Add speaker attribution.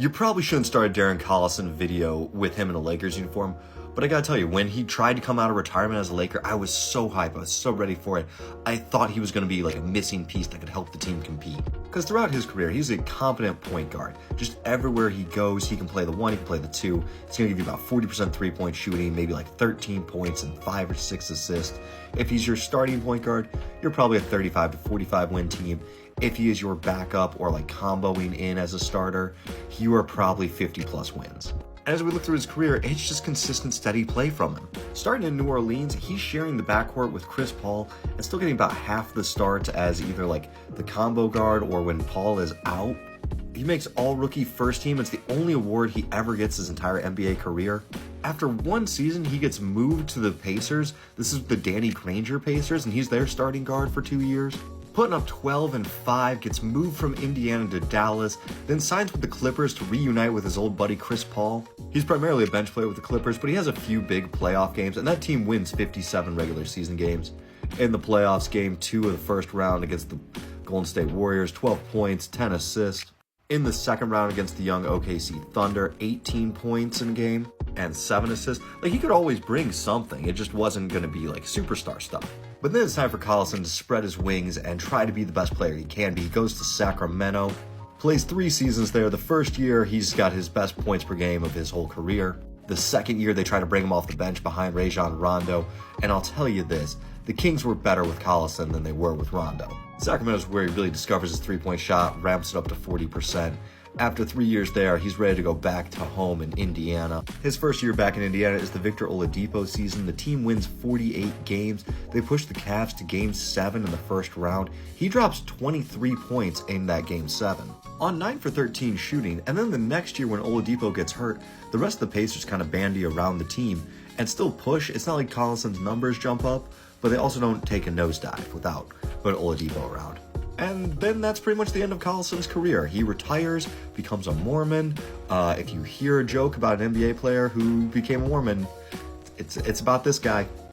Speaker 1: You probably shouldn't start a Darren Collison video with him in a Lakers uniform, but I gotta tell you, when he tried to come out of retirement as a Laker, I was so hyped. I was so ready for it. I thought he was gonna be like a missing piece that could help the team compete. Because throughout his career, he's a competent point guard. Just everywhere he goes, he can play the one, he can play the two. He's gonna give you about 40% three-point shooting, maybe like 13 points and 5 or 6 assists. If he's your starting point guard, you're probably a 35 to 45 win team. If he is your backup or like comboing in as a starter, you are probably 50 plus wins. As we look through his career, it's just consistent, steady play from him. Starting in New Orleans, he's sharing the backcourt with Chris Paul and still getting about half the starts as either like the combo guard or when Paul is out. He makes all-rookie first team. It's the only award he ever gets his entire NBA career. After one season, he gets moved to the Pacers. This is the Danny Granger Pacers, and he's their starting guard for 2 years. Putting up 12 and 5, gets moved from Indiana to Dallas, then signs with the Clippers to reunite with his old buddy Chris Paul. He's primarily a bench player with the Clippers, but he has a few big playoff games, and that team wins 57 regular season games. In the playoffs, game 2 of the first round against the Golden State Warriors, 12 points, 10 assists. In the second round against the young OKC Thunder, 18 points in a game and 7 assists. Like, he could always bring something. It just wasn't going to be like superstar stuff. But then it's time for Collison to spread his wings and try to be the best player he can be. He goes to Sacramento, plays 3 seasons there. The first year, he's got his best points per game of his whole career. The second year, they try to bring him off the bench behind Rajon Rondo. And I'll tell you this, the Kings were better with Collison than they were with Rondo. Sacramento's where he really discovers his three-point shot, ramps it up to 40%. After 3 years there, he's ready to go back to home in Indiana. His first year back in Indiana is the Victor Oladipo season. The team wins 48 games. They push the Cavs to Game 7 in the first round. He drops 23 points in that Game 7. On 9 for 13 shooting, and then the next year when Oladipo gets hurt, the rest of the Pacers kind of bandy around the team and still push. It's not like Collison's numbers jump up, but they also don't take a nosedive without putting Oladipo around. And then that's pretty much the end of Collison's career. He retires, becomes a Mormon. If you hear a joke about an NBA player who became a Mormon, it's about this guy.